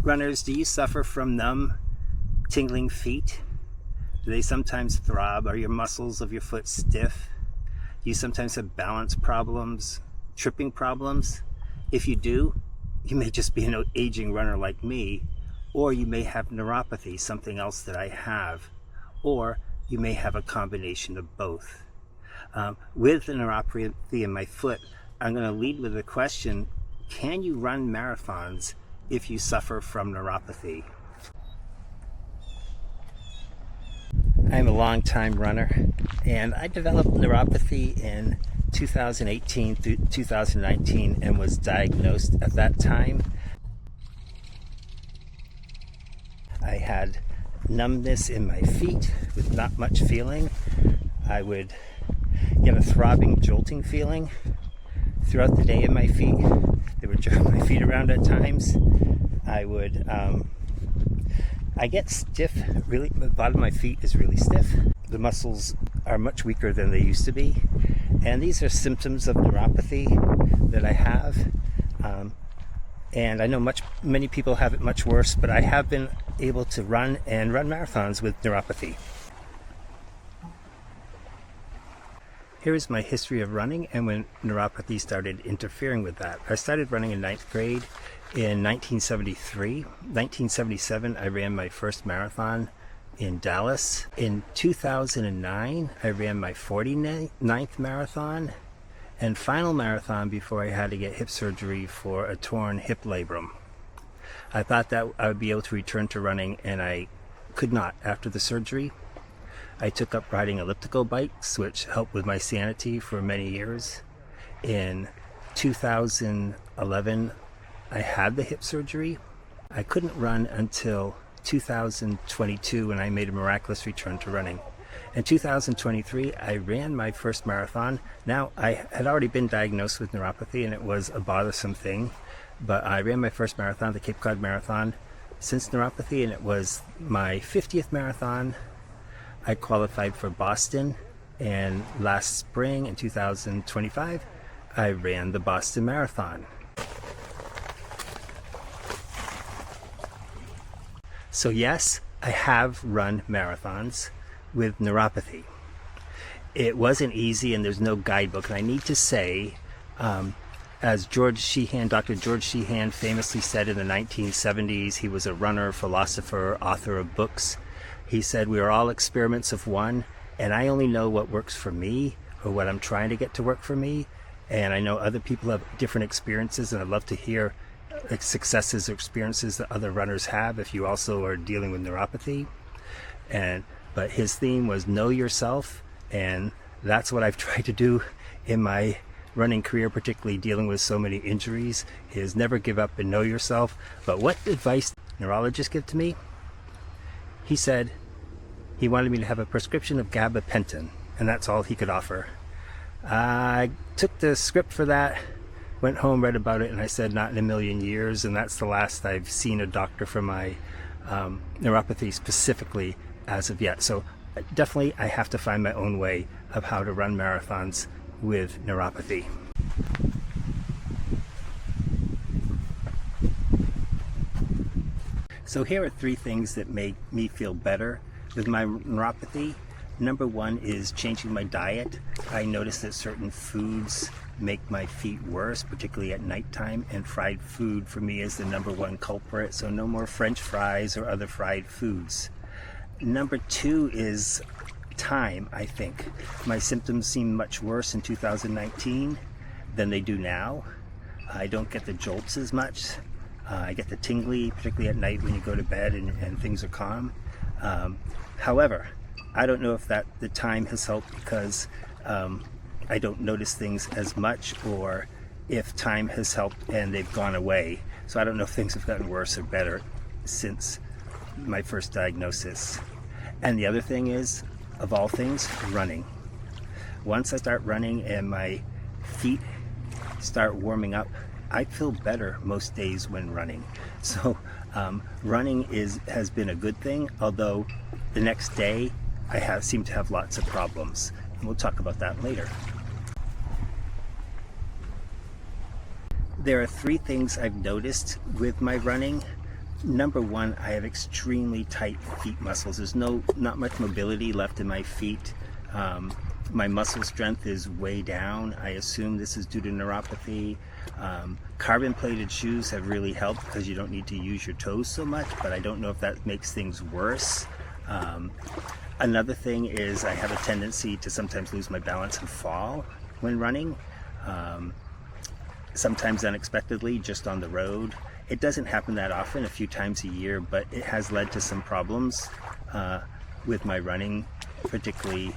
Runners, do you suffer from numb, tingling feet? Do they sometimes throb? Are your muscles of your foot stiff? Do you sometimes have balance problems, tripping problems? If you do, you may just be an aging runner like me, or you may have neuropathy, something else that I have, or you may have a combination of both. With the neuropathy in my foot, I'm going to lead with the question, can you run marathons if you suffer from neuropathy? I'm a long-time runner, and I developed neuropathy in 2018 through 2019 and was diagnosed at that time. I had numbness in my feet with not much feeling. I would get a throbbing, jolting feeling throughout the day in my feet. They would jerk my feet around at times. I get stiff, really, the bottom of my feet is really stiff. The muscles are much weaker than they used to be. And these are symptoms of neuropathy that I have. And I know many people have it much worse, but I have been able to run marathons with neuropathy. Here is my history of running and when neuropathy started interfering with that. I started running in 9th grade in 1973. 1977, I ran my first marathon in Dallas. In 2009, I ran my 49th marathon and final marathon before I had to get hip surgery for a torn hip labrum. I thought that I would be able to return to running, and I could not after the surgery. I took up riding elliptical bikes, which helped with my sanity for many years. In 2011, I had the hip surgery. I couldn't run until 2022 when I made a miraculous return to running. In 2023, I ran my first marathon. Now, I had already been diagnosed with neuropathy, and it was a bothersome thing, but I ran my first marathon, the Cape Cod Marathon, since neuropathy, and it was my 50th marathon. I qualified for Boston, and last spring in 2025, I ran the Boston Marathon. So yes, I have run marathons with neuropathy. It wasn't easy, and there's no guidebook, and I need to say, as Dr. George Sheehan famously said in the 1970s, he was a runner, philosopher, author of books. He said, we are all experiments of one, and I only know what works for me or what I'm trying to get to work for me. And I know other people have different experiences, and I'd love to hear successes or experiences that other runners have if you also are dealing with neuropathy. But his theme was know yourself, and that's what I've tried to do in my running career, particularly dealing with so many injuries, is never give up and know yourself. But what advice did the neurologist give to me? He said he wanted me to have a prescription of gabapentin, and that's all he could offer. I took the script for that, went home, read about it, and I said, not in a million years, and that's the last I've seen a doctor for my neuropathy specifically as of yet. So definitely I have to find my own way of how to run marathons with neuropathy. So here are 3 things that make me feel better with my neuropathy. Number 1 is changing my diet. I noticed that certain foods make my feet worse, particularly at nighttime, and fried food for me is the number 1 culprit, so no more French fries or other fried foods. Number 2 is time, I think. My symptoms seem much worse in 2019 than they do now. I don't get the jolts as much. I get the tingly, particularly at night when you go to bed and things are calm. However, I don't know if the time has helped because I don't notice things as much, or if time has helped and they've gone away. So I don't know if things have gotten worse or better since my first diagnosis. And the other thing is, of all things, running. Once I start running and my feet start warming up, I feel better most days when running. So running has been a good thing, although the next day I seem to have lots of problems. And we'll talk about that later. There are 3 things I've noticed with my running Number one, I have extremely tight feet muscles. There's not much mobility left in my feet. My muscle strength is way down. I assume this is due to neuropathy. Carbon plated shoes have really helped because you don't need to use your toes so much, but I don't know if that makes things worse. Another thing is I have a tendency to sometimes lose my balance and fall when running. Sometimes unexpectedly, just on the road. It doesn't happen that often, a few times a year, but it has led to some problems with my running, particularly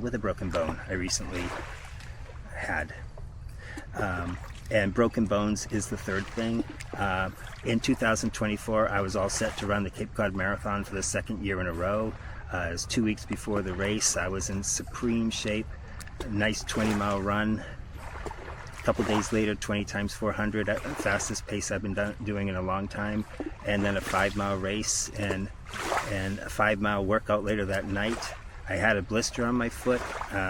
with a broken bone I recently had. And broken bones is the third thing. In 2024, I was all set to run the Cape Cod Marathon for the second year in a row. It was 2 weeks before the race. I was in supreme shape, a nice 20-mile run. A couple days later, 20 times 400 at the fastest pace I've been doing in a long time, and then a 5-mile race and a 5-mile workout later that night. I had a blister on my foot.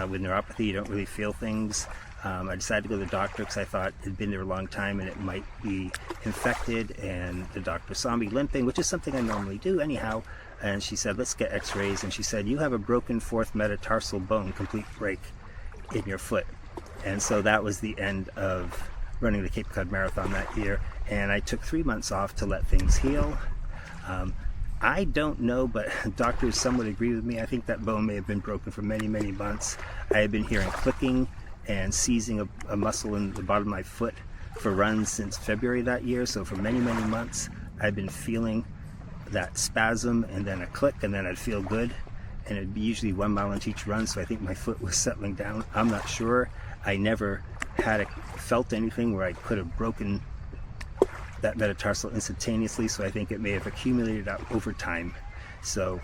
With neuropathy, you don't really feel things. I decided to go to the doctor because I thought it had been there a long time and it might be infected, and the doctor saw me limping, which is something I normally do anyhow, and she said, let's get x-rays, and she said, you have a broken fourth metatarsal bone, complete break in your foot. And so that was the end of running the Cape Cod Marathon that year, and I took 3 months off to let things heal. I don't know, but doctors somewhat agree with me. I think that bone may have been broken for many, many months. I had been hearing clicking and seizing a muscle in the bottom of my foot for runs since February that year. So for many, many months, I've been feeling that spasm and then a click, and then I'd feel good. And it'd be usually 1 mile into each run, so I think my foot was settling down. I'm not sure. I never felt anything where I could have broken that metatarsal instantaneously, so I think it may have accumulated out over time. So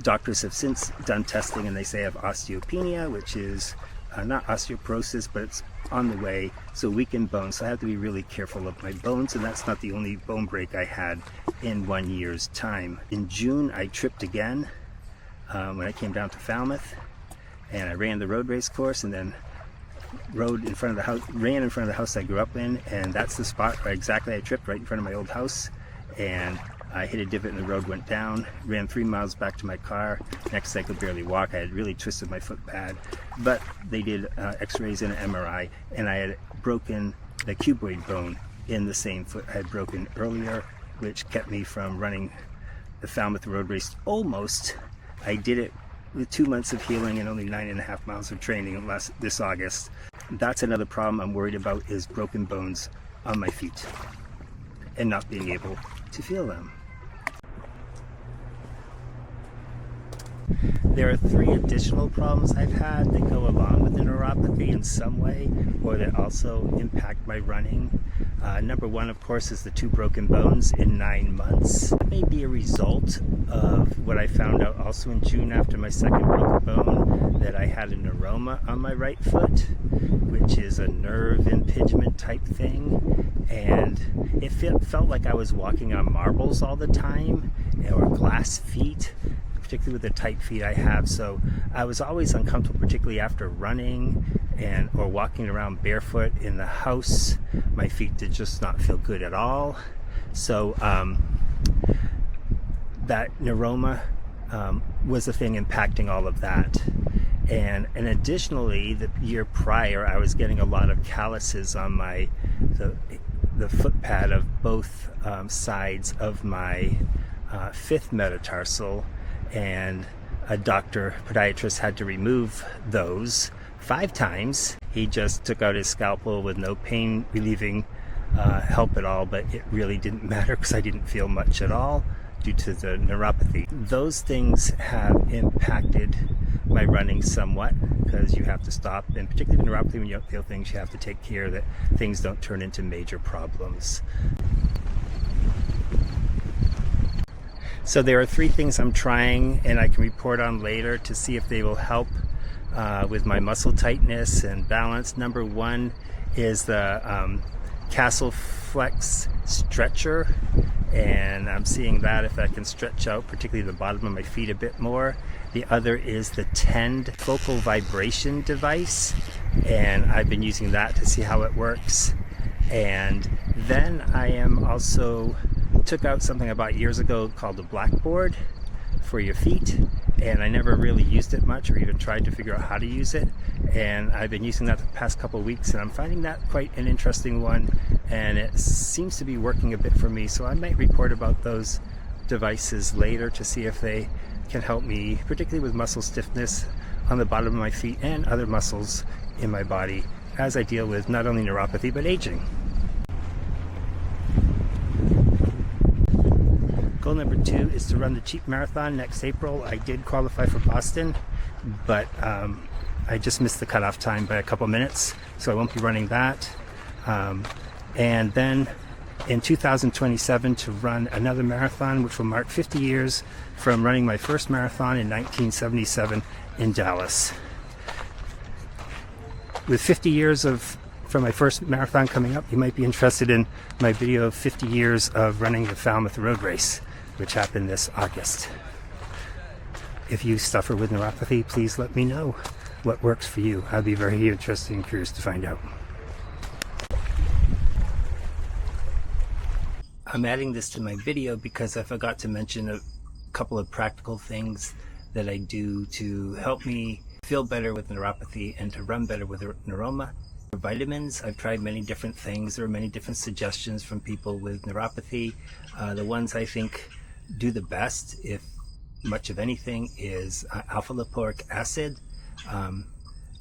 doctors have since done testing, and they say I have osteopenia, which is not osteoporosis, but it's on the way, so weakened bones. So I have to be really careful of my bones, and that's not the only bone break I had in 1 year's time. In June, I tripped again when I came down to Falmouth, and I ran the road race course, and then ran in front of the house I grew up in, and that's the spot where exactly I tripped, right in front of my old house, and I hit a divot and the road went down. Ran 3 miles back to my car. Next I could barely walk. I had really twisted my foot bad, but they did x-rays and an MRI, and I had broken the cuboid bone in the same foot I had broken earlier, which kept me from running the Falmouth road race almost. I did it with 2 months of healing and only 9.5 miles of training this August. That's another problem I'm worried about, is broken bones on my feet and not being able to feel them. There are 3 additional problems I've had that go along with the neuropathy in some way, or that also impact my running. Number 1, of course, is the 2 broken bones in 9 months. That may be a result of what I found out also in June after my second broken bone, that I had a neuroma on my right foot, which is a nerve impingement type thing, and it felt like I was walking on marbles all the time, or glass feet, particularly with the tight feet I have. So I was always uncomfortable, particularly after running or walking around barefoot in the house. My feet did just not feel good at all. So that neuroma was the thing impacting all of that. And additionally, the year prior, I was getting a lot of calluses on the foot pad of both sides of my 5th metatarsal, and a podiatrist had to remove those 5 times. He just took out his scalpel with no pain relieving help at all, but it really didn't matter because I didn't feel much at all due to the neuropathy. Those things have impacted my running somewhat, because you have to stop, and particularly the neuropathy, when you don't feel things, you have to take care that things don't turn into major problems. So there are 3 things I'm trying, and I can report on later to see if they will help with my muscle tightness and balance. Number 1 is the Castle Flex stretcher, and I'm seeing that if I can stretch out particularly the bottom of my feet a bit more. The other is the Tend focal vibration device, and I've been using that to see how it works. And then I am also took out something I bought years ago called a blackboard for your feet, and I never really used it much or even tried to figure out how to use it, and I've been using that the past couple of weeks, and I'm finding that quite an interesting one, and it seems to be working a bit for me. So I might report about those devices later to see if they can help me, particularly with muscle stiffness on the bottom of my feet and other muscles in my body as I deal with not only neuropathy but aging. Goal number 2 is to run the cheap marathon next April. I did qualify for Boston, but I just missed the cutoff time by a couple minutes, so I won't be running that. And then in 2027 to run another marathon, which will mark 50 years from running my first marathon in 1977 in Dallas. With 50 years from my first marathon coming up, you might be interested in my video of 50 years of running the Falmouth Road Race, which happened this August. If you suffer with neuropathy, please let me know what works for you. I'd be very interested and curious to find out. I'm adding this to my video because I forgot to mention a couple of practical things that I do to help me feel better with neuropathy and to run better with neuroma. For vitamins, I've tried many different things. There are many different suggestions from people with neuropathy. The ones I think do the best, if much of anything, is alpha lipoic acid.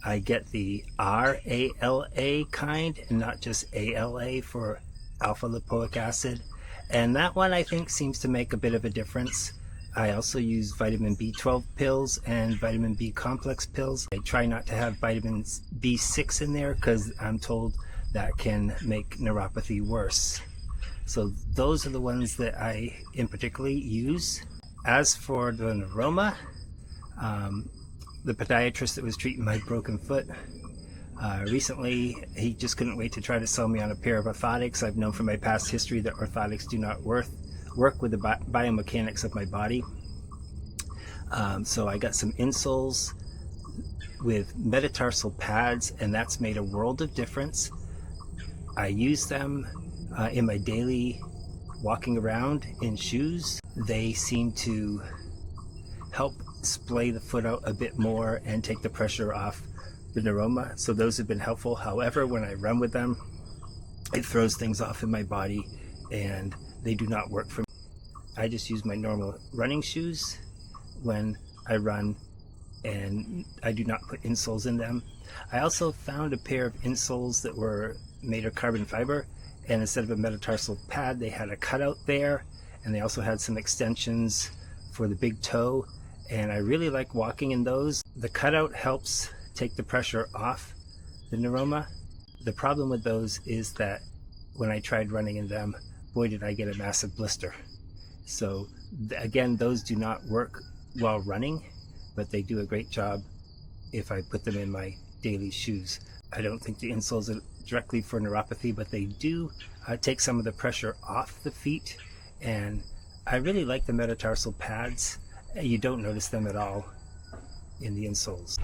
I get the RALA kind and not just ALA for alpha lipoic acid, and that one I think seems to make a bit of a difference. I also use vitamin B12 pills and vitamin B complex pills. I try not to have vitamin B6 in there because I'm told that can make neuropathy worse. So those are the ones that I in particular use. As for the neuroma, the podiatrist that was treating my broken foot, recently he just couldn't wait to try to sell me on a pair of orthotics. I've known from my past history that orthotics do not work with the biomechanics of my body. So I got some insoles with metatarsal pads, and that's made a world of difference. I use them in my daily walking around in shoes. They seem to help splay the foot out a bit more and take the pressure off the neuroma, so those have been helpful. However, when I run with them, it throws things off in my body and they do not work for me. I just use my normal running shoes when I run, and I do not put insoles in them. I also found a pair of insoles that were made of carbon fiber, and instead of a metatarsal pad, they had a cutout there, and they also had some extensions for the big toe, and I really like walking in those. The cutout helps take the pressure off the neuroma. The problem with those is that when I tried running in them, boy did I get a massive blister. So again, those do not work while running, but they do a great job if I put them in my daily shoes. I don't think the insoles are directly for neuropathy, but they do take some of the pressure off the feet, and I really like the metatarsal pads. You don't notice them at all in the insoles.